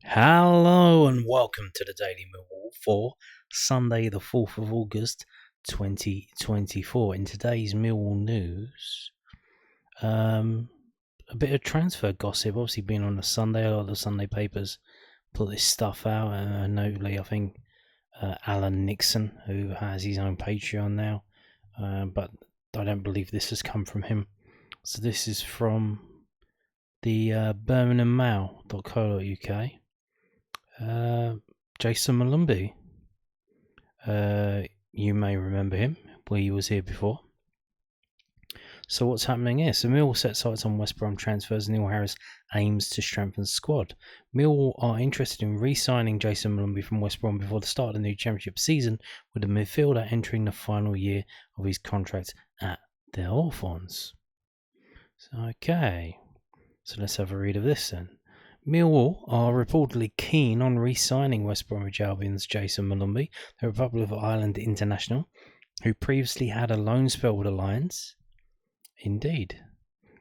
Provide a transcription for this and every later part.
Hello and welcome to the Daily Millwall for Sunday, the 4th of August 2024. In today's Millwall news, a bit of transfer gossip. Obviously, being on a Sunday, a lot of the Sunday papers put this stuff out. Notably, I think Alan Nixon, who has his own Patreon now, but I don't believe this has come from him. So this is from the birminghammail.co.uk. Jayson Molumby. You may remember him, where he was here before. So what's happening here? So Millwall set sights on West Brom transfers. Neil Harris aims to strengthen the squad. Millwall are interested in re-signing Jayson Molumby from West Brom before the start of the new Championship season, with the midfielder entering the final year of his contract at the Hawthorns. Okay, so let's have a read of this then. Millwall are reportedly keen on re-signing West Bromwich Albion's Jayson Molumby, the Republic of Ireland international, who previously had a loan spell with the Lions. Indeed.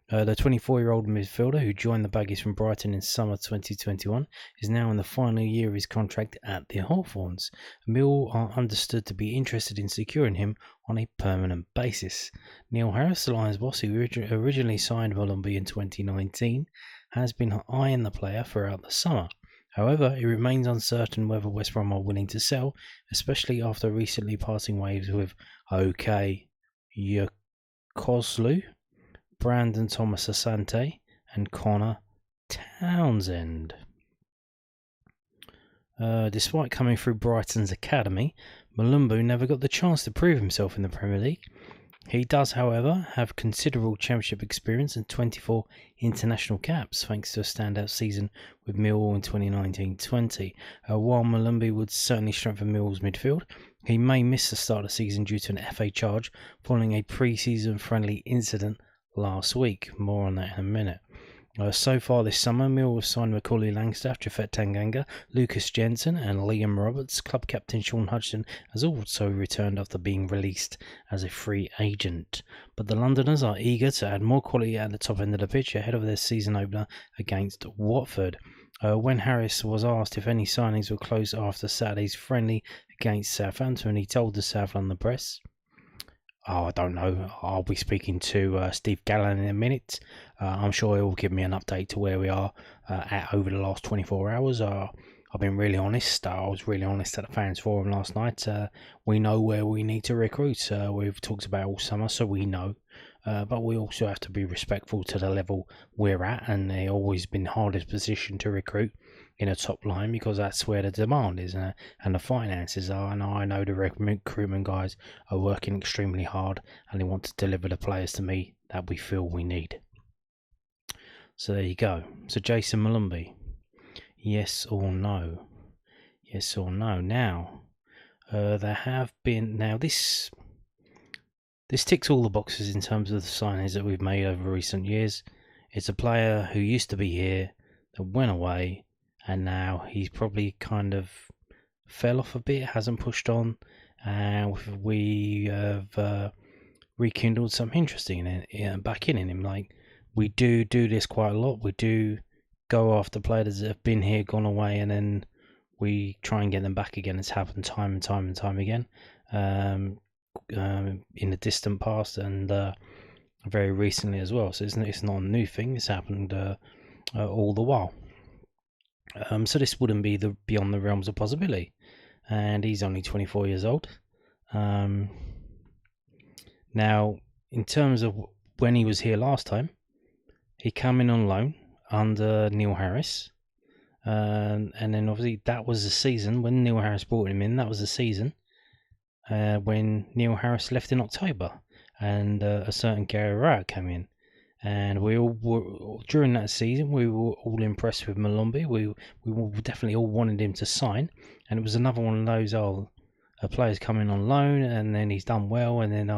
The 24-year-old midfielder, who joined the Baggies from Brighton in summer 2021, is now in the final year of his contract at the Hawthorns. Millwall are understood to be interested in securing him on a permanent basis. Neil Harris, the Lions boss, who originally signed Molumby in 2019, has been eyeing the player throughout the summer. However, it remains uncertain whether West Brom are willing to sell, especially after recently parting ways with OK Yokoslu, Brandon Thomas Asante, and Connor Townsend. Despite coming through Brighton's academy, Molumby never got the chance to prove himself in the Premier League. He does, however, have considerable Championship experience and 24 international caps, thanks to a standout season with Millwall in 2019-20. While Molumby would certainly strengthen Millwall's midfield, he may miss the start of the season due to an FA charge following a pre-season friendly incident last week. More on that in a minute. So far this summer, Millwall have signed Macaulay Langstaff, Japhet Tanganga, Lucas Jensen and Liam Roberts. Club captain Sean Hudson has also returned after being released as a free agent. But the Londoners are eager to add more quality at the top end of the pitch ahead of their season opener against Watford. When Harris was asked if any signings were close after Saturday's friendly against Southampton, he told the South London Press, I don't know. I'll be speaking to Steve Gallen in a minute. I'm sure he'll give me an update to where we are at over the last 24 hours. I've been really honest. I was really honest at the fans forum last night. We know where we need to recruit. We've talked about all summer, so we know. But we also have to be respectful to the level we're at, and they've always been hardest position to recruit in a top line because that's where the demand is and the finances are. And I know the recruitment guys are working extremely hard and they want to deliver the players to me that we feel we need. So there you go. So Jayson Molumby, yes or no? Yes or no? Now, there have been this ticks all the boxes in terms of the signings that we've made over recent years. It's a player who used to be here that went away, and now he's probably kind of fell off a bit, hasn't pushed on, and we have rekindled something interesting back in him. Like, we do this quite a lot. We do go after players that have been here, gone away, and then we try and get them back again. It's happened time and time again in the distant past and very recently as well. So it's not a new thing. It's happened all the while. So this wouldn't be beyond the realms of possibility. And he's only 24 years old. Now, in terms of when he was here last time, he came in on loan under Neil Harris. And then obviously that was the season when Neil Harris brought him in. That was the season when Neil Harris left in October. And a certain Gary Rowett came in. And we all were, during that season, we were all impressed with Molumby. We definitely all wanted him to sign, and it was another one of those a player's coming on loan, and then he's done well, and then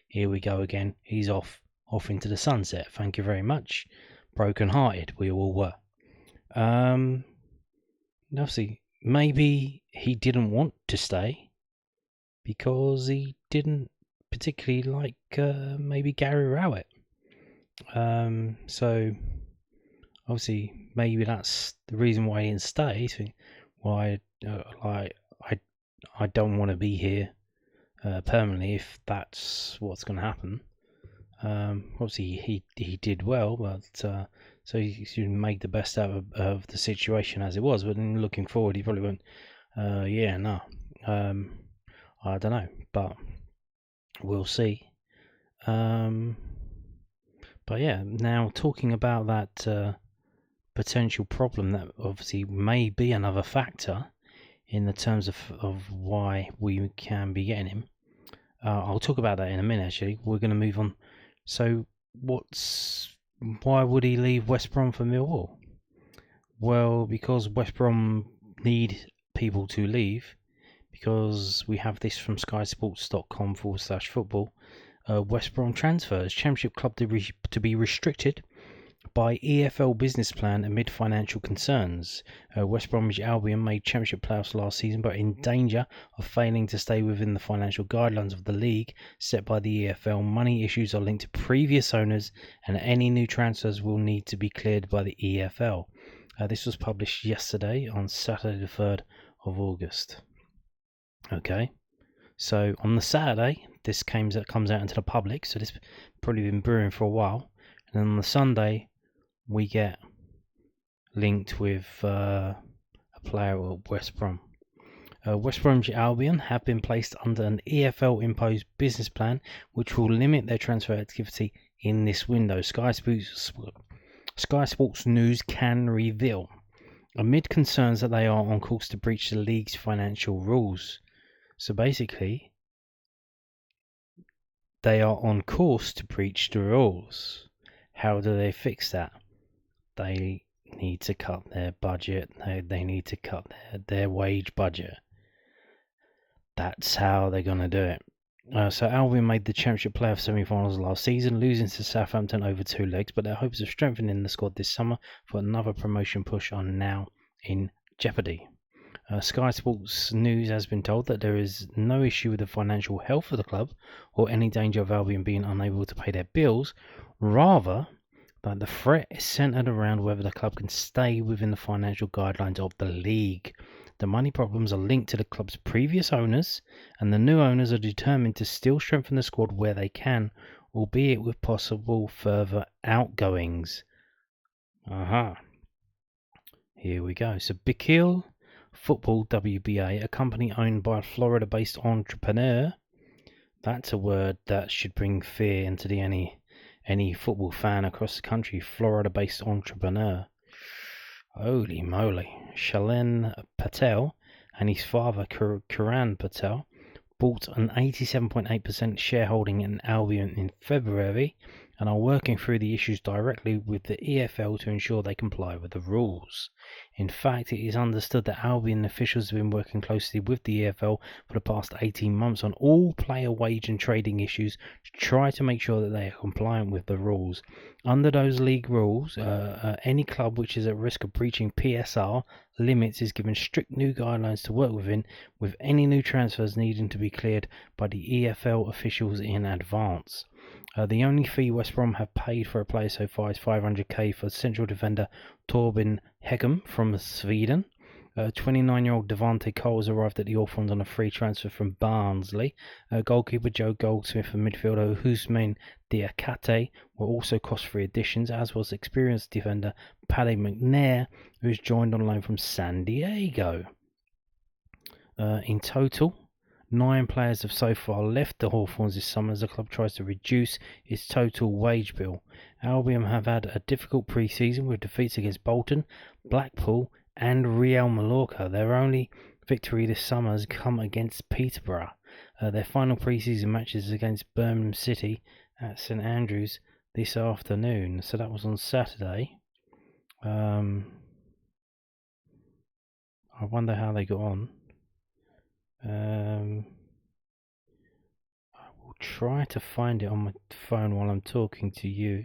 here we go again. He's off into the sunset. Thank you very much. Broken hearted, we all were. Obviously, maybe he didn't want to stay because he didn't particularly like maybe Gary Rowett. So obviously maybe that's the reason why he didn't stay. So why, I don't want to be here permanently if that's what's going to happen. Obviously he did well, but so he made the best out of the situation as it was. But then looking forward, he probably went, yeah, no, I don't know, but we'll see. But yeah, now talking about that potential problem that obviously may be another factor in the terms of why we can be getting him. I'll talk about that in a minute. Actually, we're going to move on. So, why would he leave West Brom for Millwall? Well, because West Brom need people to leave. Because we have this from skysports.com/football. West Brom transfers. Championship club to be restricted by EFL business plan amid financial concerns. West Bromwich Albion made Championship playoffs last season, but in danger of failing to stay within the financial guidelines of the league set by the EFL. Money issues are linked to previous owners, and any new transfers will need to be cleared by the EFL. This was published yesterday on Saturday the 3rd of August. Okay, so on the Saturday, this comes out into the public, so this probably been brewing for a while, and then on the Sunday, we get linked with a player at West Brom. West Bromwich Albion have been placed under an EFL-imposed business plan, which will limit their transfer activity in this window. Sky Sports News can reveal, amid concerns that they are on course to breach the league's financial rules. So basically, they are on course to breach the rules. How do they fix that? They need to cut their budget. They need to cut their wage budget. That's how they're going to do it. So Albion made the Championship playoff semi-finals last season, losing to Southampton over 2 legs, but their hopes of strengthening the squad this summer for another promotion push are now in jeopardy. Sky Sports News has been told that there is no issue with the financial health of the club or any danger of Albion being unable to pay their bills. Rather, that the threat is centred around whether the club can stay within the financial guidelines of the league. The money problems are linked to the club's previous owners, and the new owners are determined to still strengthen the squad where they can, albeit with possible further outgoings. Here we go. So Bikil Football WBA, a company owned by a Florida-based entrepreneur. That's a word that should bring fear into any football fan across the country. Florida-based entrepreneur. Holy moly. Shalen Patel and his father, Kiran Patel, bought an 87.8% shareholding in Albion in February and are working through the issues directly with the EFL to ensure they comply with the rules. In fact, it is understood that Albion officials have been working closely with the EFL for the past 18 months on all player wage and trading issues to try to make sure that they are compliant with the rules. Under those league rules, any club which is at risk of breaching PSR limits is given strict new guidelines to work within, with any new transfers needing to be cleared by the EFL officials in advance. The only fee West Brom have paid for a player so far is $500k for central defender Torben Hegem from Sweden. 29-year-old Devante Cole has arrived at the Orphans on a free transfer from Barnsley. Goalkeeper Joe Goldsmith and midfielder Hussein Diakate were also cost-free additions, as was experienced defender Paddy McNair, who has joined on loan from San Diego. In total, 9 players have so far left the Hawthorns this summer as the club tries to reduce its total wage bill. Albion have had a difficult pre-season with defeats against Bolton, Blackpool and Real Mallorca. Their only victory this summer has come against Peterborough. Their final pre-season matches against Birmingham City at St Andrews this afternoon. So that was on Saturday. I wonder how they got on. I will try to find it on my phone while I'm talking to you.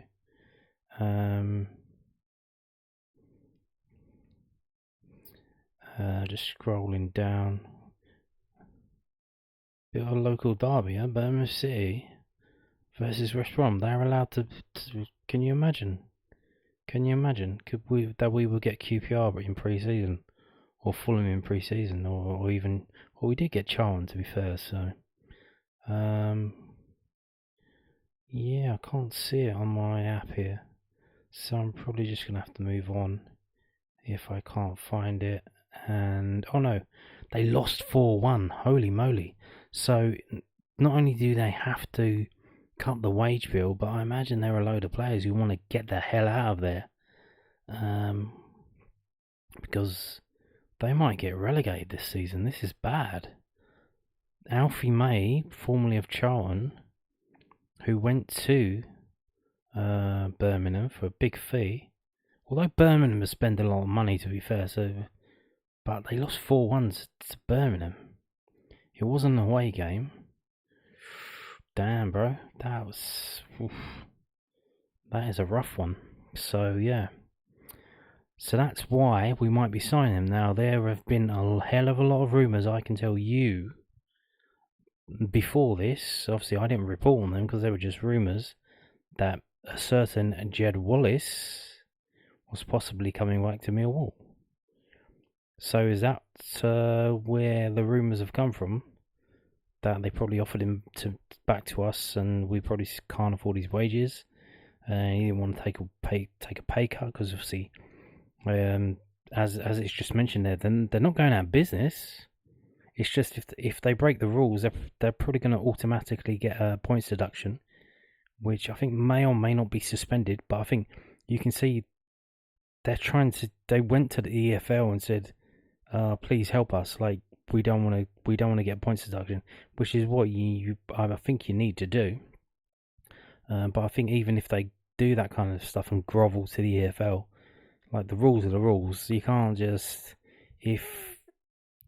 Just scrolling down. Bit of a local derby, Birmingham City versus West Brom. They're allowed to. Can you imagine? Can you imagine? We would get QPR in pre-season, or Fulham in pre-season, or even, well, we did get Charlton, to be fair. So, yeah, I can't see it on my app here, so I'm probably just gonna have to move on if I can't find it. And oh no, they lost 4-1. Holy moly! So not only do they have to cut the wage bill, but I imagine there are a load of players who want to get the hell out of there, because they might get relegated this season. This is bad. Alfie May, formerly of Charlton, who went to Birmingham for a big fee. Although Birmingham has spent a lot of money, to be fair, but they lost 4-1 to Birmingham. It wasn't an away game. Damn, bro, that is a rough one. So yeah, so that's why we might be signing him now. There have been a hell of a lot of rumours, I can tell you. Before this, obviously, I didn't report on them because they were just rumours, that a certain Jed Wallace was possibly coming back to Millwall. So is that where the rumours have come from? That they probably offered him back to us, and we probably can't afford his wages. He didn't want to take a pay cut because obviously, as it's just mentioned there, then they're not going out of business. It's just if they break the rules, they're probably going to automatically get a points deduction, which I think may or may not be suspended. But I think you can see they went to the EFL and said, "Please help us. Like we don't want to get points deduction," which is what I think you need to do. But I think even if they do that kind of stuff and grovel to the EFL, like the rules are the rules. You can't just, if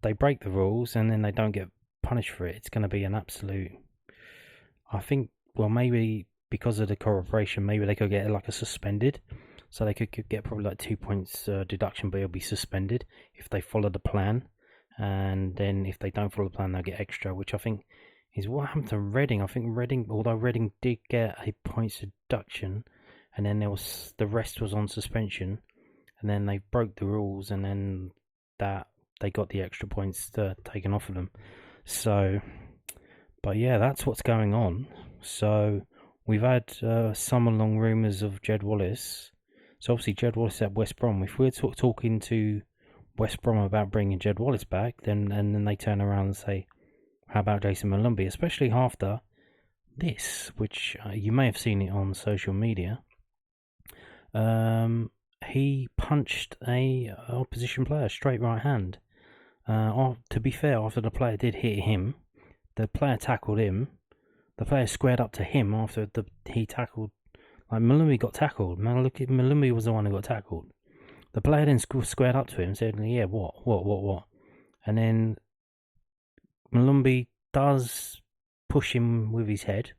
they break the rules and then they don't get punished for it, it's going to be an absolute, I think, well, maybe because of the corporation, maybe they could get like a suspended, so they could get probably like 2 points deduction, but it'll be suspended if they follow the plan. And then if they don't follow the plan, they'll get extra, which I think is what happened to Reading. I think although Reading did get a points deduction, and then the rest was on suspension, and then they broke the rules, and then that they got the extra points taken off of them. So, but yeah, that's what's going on. So we've had summer long rumours of Jed Wallace. So obviously Jed Wallace at West Brom. If we're talking to West Brom about bringing Jed Wallace back, then they turn around and say, how about Jayson Molumby? Especially after this, which you may have seen it on social media. He punched a opposition player straight right hand. To be fair, after the player did hit him, the player tackled him. The player squared up to him after he tackled. Like Molumby got tackled. Molumby was the one who got tackled. The player then squared up to him and said, "Yeah, what?" And then Molumby does push him with his head.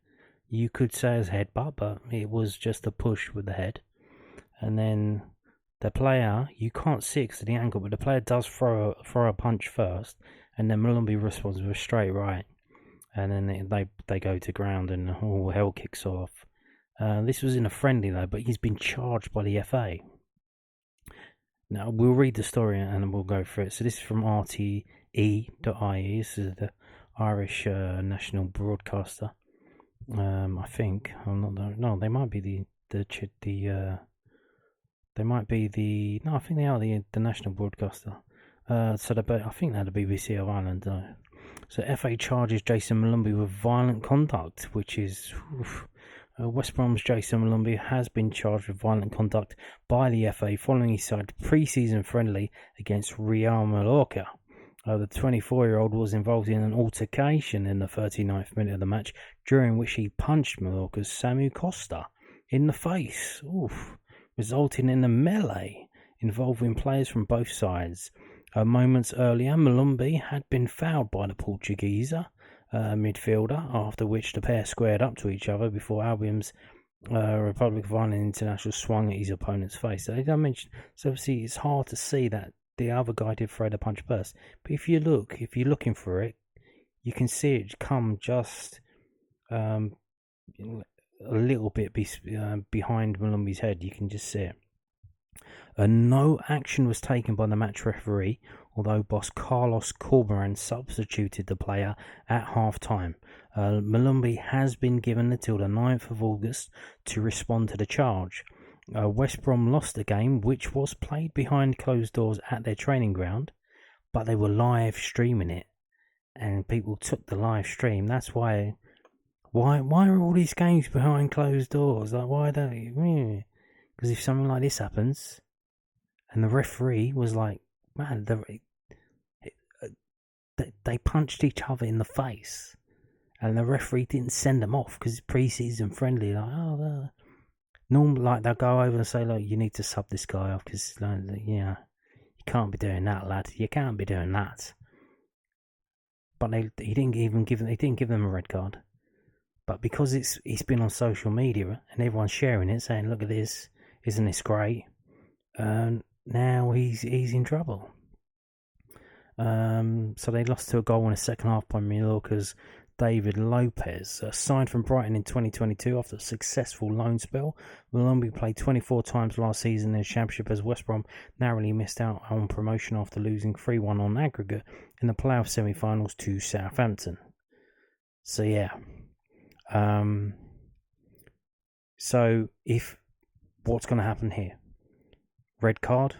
You could say his headbutt, but it was just a push with the head. And then the player, you can't see it because of the angle, but the player does throw a punch first, and then Molumby responds with a straight right, and then they go to ground, and all hell kicks off. This was in a friendly though, but he's been charged by the FA. Now we'll read the story and we'll go through it. So this is from RTE.ie. This is the Irish national broadcaster. I think I'm not. No, they might be they might be the. No, I think they are the national broadcaster. I think they're the BBC of Ireland. So FA charges Jayson Molumby with violent conduct, which is. West Brom's Jayson Molumby has been charged with violent conduct by the FA following his side pre-season friendly against Real Mallorca. The 24-year-old was involved in an altercation in the 39th minute of the match, during which he punched Mallorca's Samu Costa in the face, resulting in a melee involving players from both sides. Moments earlier, Molumby had been fouled by the Portuguese midfielder, after which the pair squared up to each other before Albion's Republic of Ireland international swung at his opponent's face. So I mentioned, so obviously it's hard to see that the other guy did throw the punch first, but if you're looking for it, you can see it come just a little bit behind Molumby's head. You can just see it. No action was taken by the match referee, although boss Carlos Corberan substituted the player at half-time. Molumby has been given until the 9th of August to respond to the charge. West Brom lost the game, which was played behind closed doors at their training ground, but they were live streaming it, and people took the live stream. That's why are all these games behind closed doors? Like, why don't you? Because if something like this happens, and the referee was like, man, they punched each other in the face, and the referee didn't send them off because it's pre-season friendly. Like, normally, like, they'll go over and say, look, you need to sub this guy off because, you can't be doing that, lad. You can't be doing that. But he didn't give them a red card. But because it's been on social media and everyone's sharing it, saying, look at this, isn't this great? Now he's in trouble. So they lost to a goal in the second half by Mallorca's David Lopez. Signed from Brighton in 2022 after a successful loan spell, Molumby played 24 times last season in the Championship as West Brom narrowly missed out on promotion after losing 3-1 on aggregate in the playoff semi-finals to Southampton. So yeah. So if what's going to happen here? Red card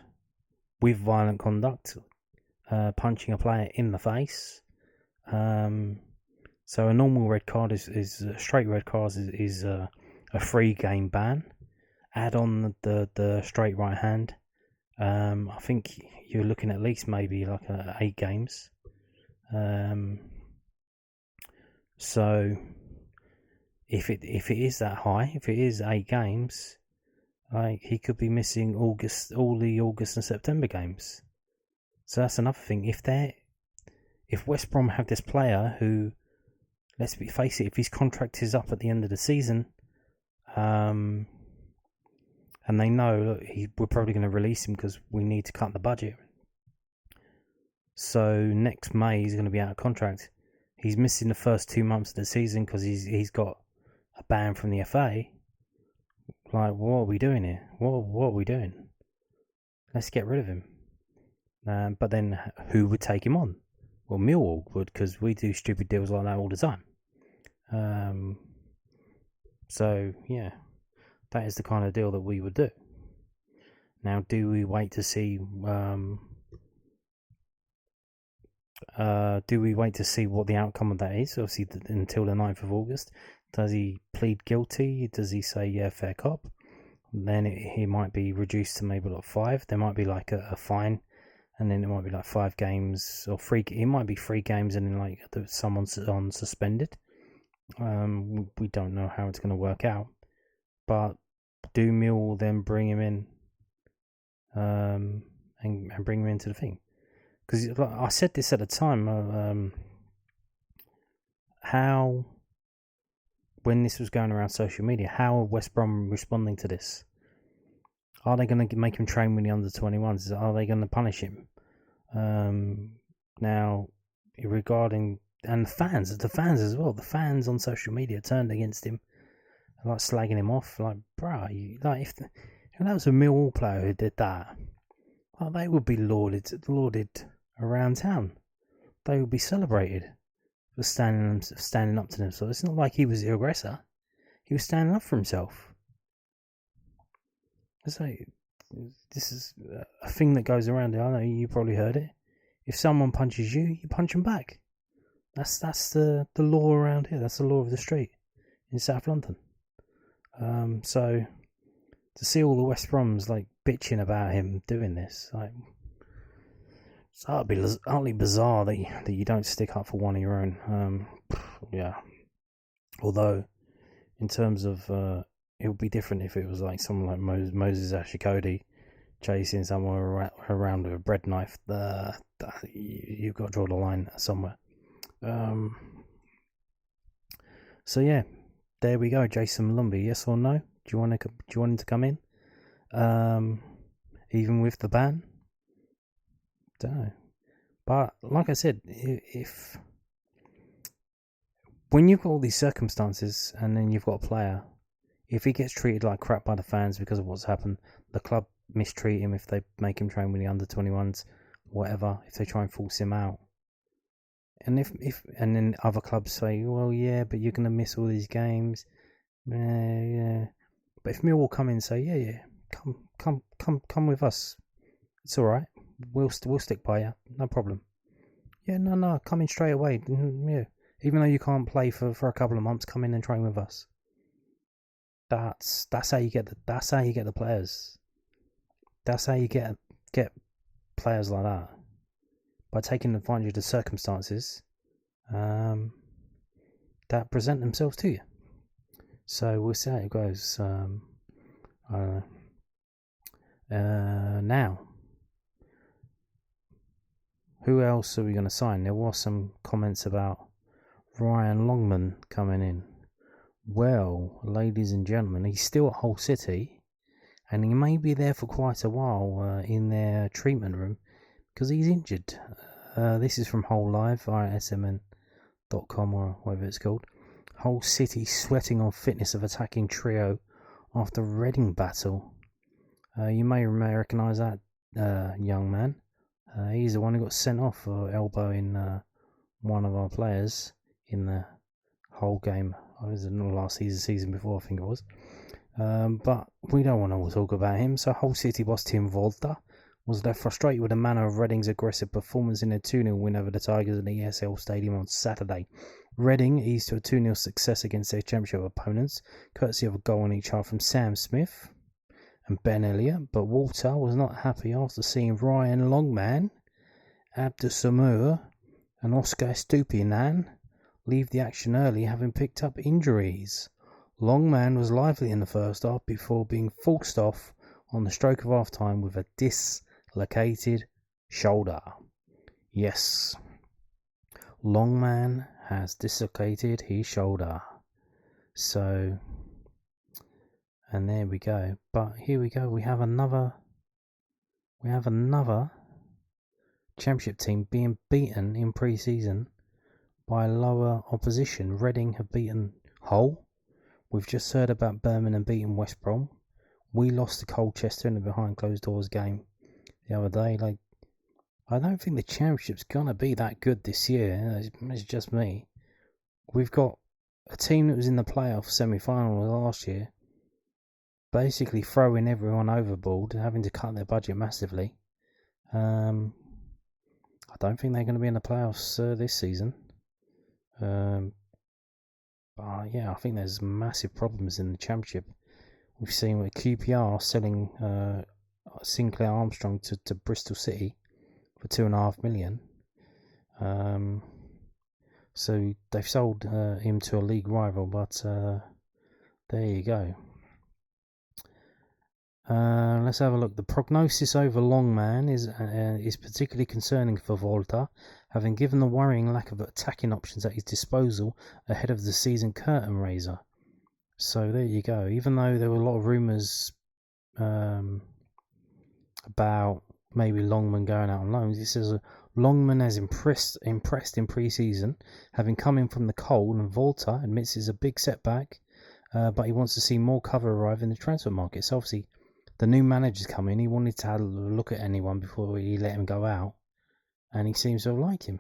with violent conduct, punching a player in the face. So a normal red card is a straight red card is a free game ban. Add on the straight right hand. I think you're looking at least maybe like 8 games. So if it is that high, if it is 8 games, like, he could be missing all the August and September games. So that's another thing. If West Brom have this player who, let's face it, if his contract is up at the end of the season, and they know, look, we're probably going to release him because we need to cut the budget. So next May he's going to be out of contract. He's missing the first 2 months of the season because he's got a ban from the FA. Like, what are we doing here? What are we doing? Let's get rid of him. But then who would take him on? Well, Millwall would, because we do stupid deals like that all the time. So yeah, that is the kind of deal that we would do. Now, do we wait to see? Do we wait to see what the outcome of that is? Obviously, until the 9th of August. Does he plead guilty? Does he say, yeah, fair cop? Then he might be reduced to maybe like 5. There might be like a fine, and then it might be like 5 games or 3. It might be 3 games, and then like someone's on suspended. We don't know how it's going to work out. But do Millwall then bring him in, and bring him into the thing? Because I said this at the time, when this was going around social media, how are West Brom responding to this? Are they going to make him train with the under-21s? Are they going to punish him? Now, regarding, and the fans as well, the fans on social media turned against him, like slagging him off, like, bruh, if that was a Millwall player who did that, like, they would be lauded around town. They would be celebrated for standing up to them. So it's not like he was the aggressor. He was standing up for himself. So this is a thing that goes around. I know you probably heard it. If someone punches you, you punch them back. That's the law around here. That's the law of the street in South London. So to see all the West Broms like bitching about him doing this, like, it's utterly bizarre that you don't stick up for one of your own. Yeah. Although, in terms of, it would be different if it was like someone like Moses Ashikodi chasing someone around with a bread knife. You've got to draw the line somewhere. So yeah, there we go. Jayson Molumby, yes or no? Do you want him to come in? Even with the ban? Don't know. But like I said, if when you've got all these circumstances and then you've got a player, if he gets treated like crap by the fans because of what's happened, the club mistreat him, if they make him train with the under-21s, whatever, if they try and force him out. And and then other clubs say, well, yeah, but you're going to miss all these games. Yeah. But if Millwall come in and say, yeah, come with us, it's all right. We'll stick by you, no problem. Yeah, no, come in straight away. Yeah, even though you can't play for a couple of months, come in and train with us. That's how you get the players. That's how you get players like that, by taking advantage of the circumstances that present themselves to you. So we'll see how it goes. Now, who else are we going to sign? There was some comments about Ryan Longman coming in. Well, ladies and gentlemen, he's still at Hull City, and he may be there for quite a while in their treatment room because he's injured. This is from Hull Live via smn.com or whatever it's called. Hull City sweating on fitness of attacking trio after Reading battle. You may recognise that young man. He's the one who got sent off for elbowing one of our players in the Hull game. I was in the last season before, I think it was. But we don't want to talk about him. So Hull City boss Tim Volta was left frustrated with the manner of Reading's aggressive performance in a 2-0 win over the Tigers at the ESL Stadium on Saturday. Reading eased to a 2-0 success against their championship opponents, courtesy of a goal on each half from Sam Smith and Ben Elliott, but Walter was not happy after seeing Ryan Longman, Abdusamur and Oscar Stupinan leave the action early, having picked up injuries. Longman was lively in the first half before being forced off on the stroke of half-time with a dislocated shoulder. Yes, Longman has dislocated his shoulder. So, and there we go. But here we go. We have another championship team being beaten in pre-season by lower opposition. Reading have beaten Hull. We've just heard about Birmingham beating West Brom. We lost to Colchester in the behind closed doors game the other day. I don't think the championship's gonna be that good this year. It's just me. We've got a team that was in the playoff semi-final last year, basically throwing everyone overboard, having to cut their budget massively. I don't think they're going to be in the playoffs this season. But yeah, I think there's massive problems in the championship. We've seen with QPR selling Sinclair Armstrong to Bristol City for $2.5 million. So they've sold him to a league rival, but there you go. Let's have a look. The prognosis over Longman is particularly concerning for Volta, having given the worrying lack of attacking options at his disposal ahead of the season curtain raiser. So there you go. Even though there were a lot of rumours about maybe Longman going out on loans, it says Longman has impressed in pre-season, having come in from the cold, and Volta admits it's a big setback, but he wants to see more cover arrive in the transfer market. So obviously, the new manager's come in. He wanted to have a look at anyone before he let him go out, and he seems to have liked him.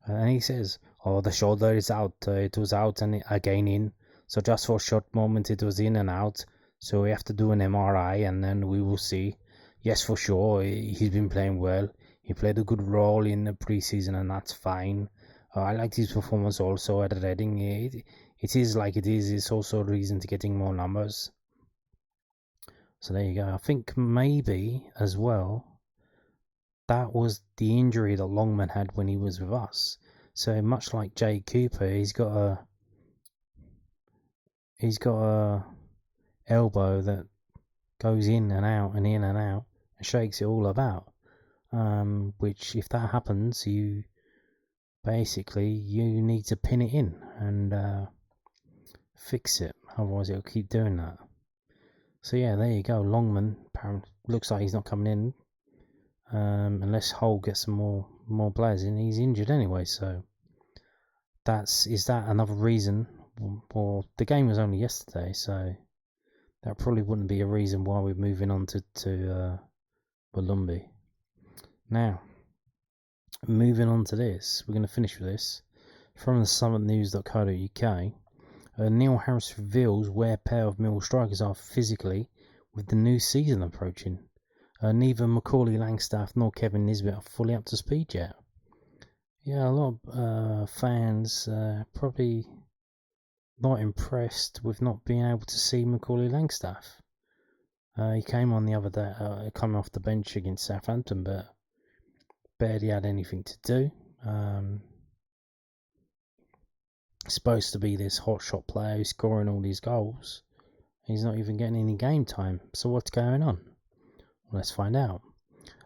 And he says, the shoulder is out. It was out and again in. So just for a short moment it was in and out. So we have to do an MRI and then we will see. Yes, for sure, he's been playing well. He played a good role in the pre-season and that's fine. I liked his performance also at Reading. It is like it is. It's also a reason to getting more numbers. So there you go. I think maybe as well that was the injury that Longman had when he was with us. So much like Jay Cooper, he's got a elbow that goes in and out and in and out and shakes it all about. Which if that happens, you need to pin it in and fix it. Otherwise it'll keep doing that. So yeah, there you go. Longman looks like he's not coming in unless Hull gets some more players in. He's injured anyway, so is that another reason? Well, the game was only yesterday, so that probably wouldn't be a reason why we're moving on to Molumby. Now, moving on to this, we're going to finish with this. From the summitnews.co.uk, Neil Harris reveals where a pair of Millwall strikers are physically with the new season approaching. Neither Macaulay Langstaff nor Kevin Nisbet are fully up to speed yet. Yeah, a lot of fans probably not impressed with not being able to see Macaulay Langstaff. He came on the other day, coming off the bench against Southampton, but barely had anything to do. Supposed to be this hotshot player who's scoring all these goals. He's not even getting any game time. So what's going on? Well, let's find out.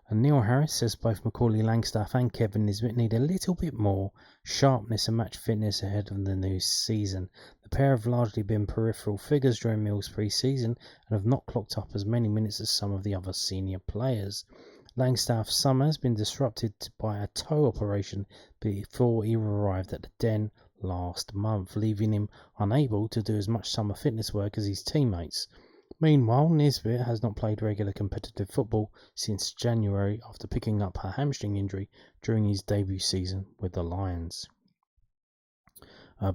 And Neil Harris says both Macaulay Langstaff and Kevin Nisbet need a little bit more sharpness and match fitness ahead of the new season. The pair have largely been peripheral figures during Mill's pre-season and have not clocked up as many minutes as some of the other senior players. Langstaff's summer has been disrupted by a toe operation before he arrived at the Den last month, leaving him unable to do as much summer fitness work as his teammates. Meanwhile, Nisbet has not played regular competitive football since January after picking up a hamstring injury during his debut season with the Lions.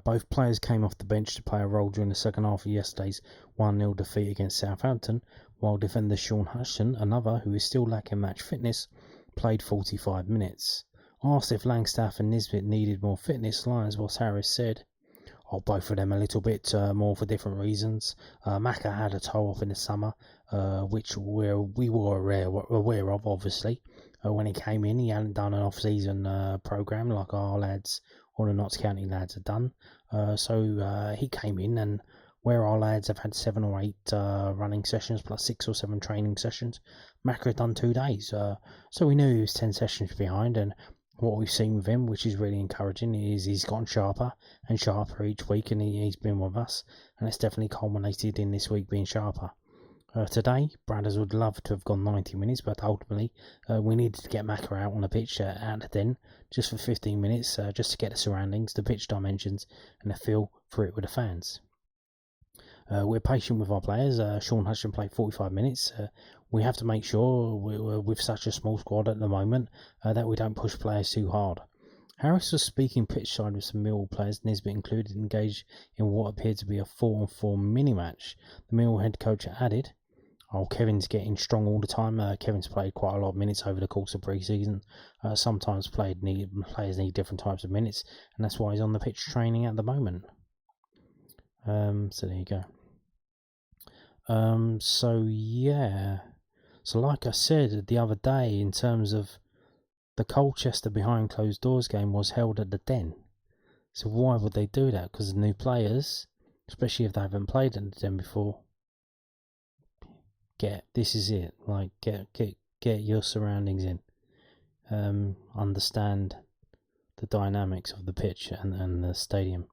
Both players came off the bench to play a role during the second half of yesterday's 1-0 defeat against Southampton, while defender Sean Hutchinson, another who is still lacking match fitness, played 45 minutes. Asked if Langstaff and Nisbet needed more fitness, Lions boss Harris said, both of them a little bit more for different reasons. Macca had a toe off in the summer, which we were aware of, obviously. When he came in, he hadn't done an off-season programme like our lads or the Notts County lads had done. So he came in, and where our lads have had 7 or 8 running sessions plus 6 or 7 training sessions, Macca had done 2 days. So we knew he was 10 sessions behind, and what we've seen with him, which is really encouraging, is he's gotten sharper and sharper each week, and he's been with us, and it's definitely culminated in this week being sharper. Today, Bradders would love to have gone 90 minutes, but ultimately we needed to get Macca out on the pitch at the Den just for 15 minutes, just to get the surroundings, the pitch dimensions, and a feel for it with the fans. We're patient with our players. Sean Hutchinson played 45 minutes. We have to make sure, with such a small squad at the moment, that we don't push players too hard. Harris was speaking pitchside with some Millwall players, Nisbet included, engaged in what appeared to be a 4-on-4 mini-match. The Millwall head coach added, Kevin's getting strong all the time. Kevin's played quite a lot of minutes over the course of pre-season. Sometimes players need different types of minutes, and that's why he's on the pitch training at the moment. So there you go. So yeah. So like I said the other day, in terms of the Colchester behind closed doors game was held at the Den. So why would they do that? Because the new players, especially if they haven't played at the Den before, this is it. Like get your surroundings in. Understand the dynamics of the pitch and the stadium.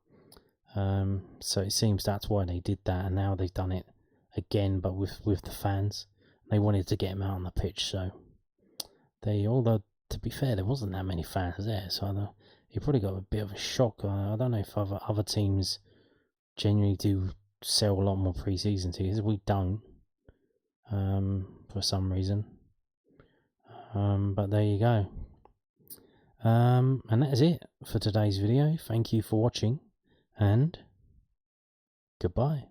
So it seems that's why they did that, and now they've done it again, but with the fans. They wanted to get them out on the pitch, so although to be fair, there wasn't that many fans there, so you probably got a bit of a shock. I don't know if other teams genuinely do sell a lot more pre-season tickets. We don't, for some reason. But there you go. And that is it for today's video. Thank you for watching, and goodbye.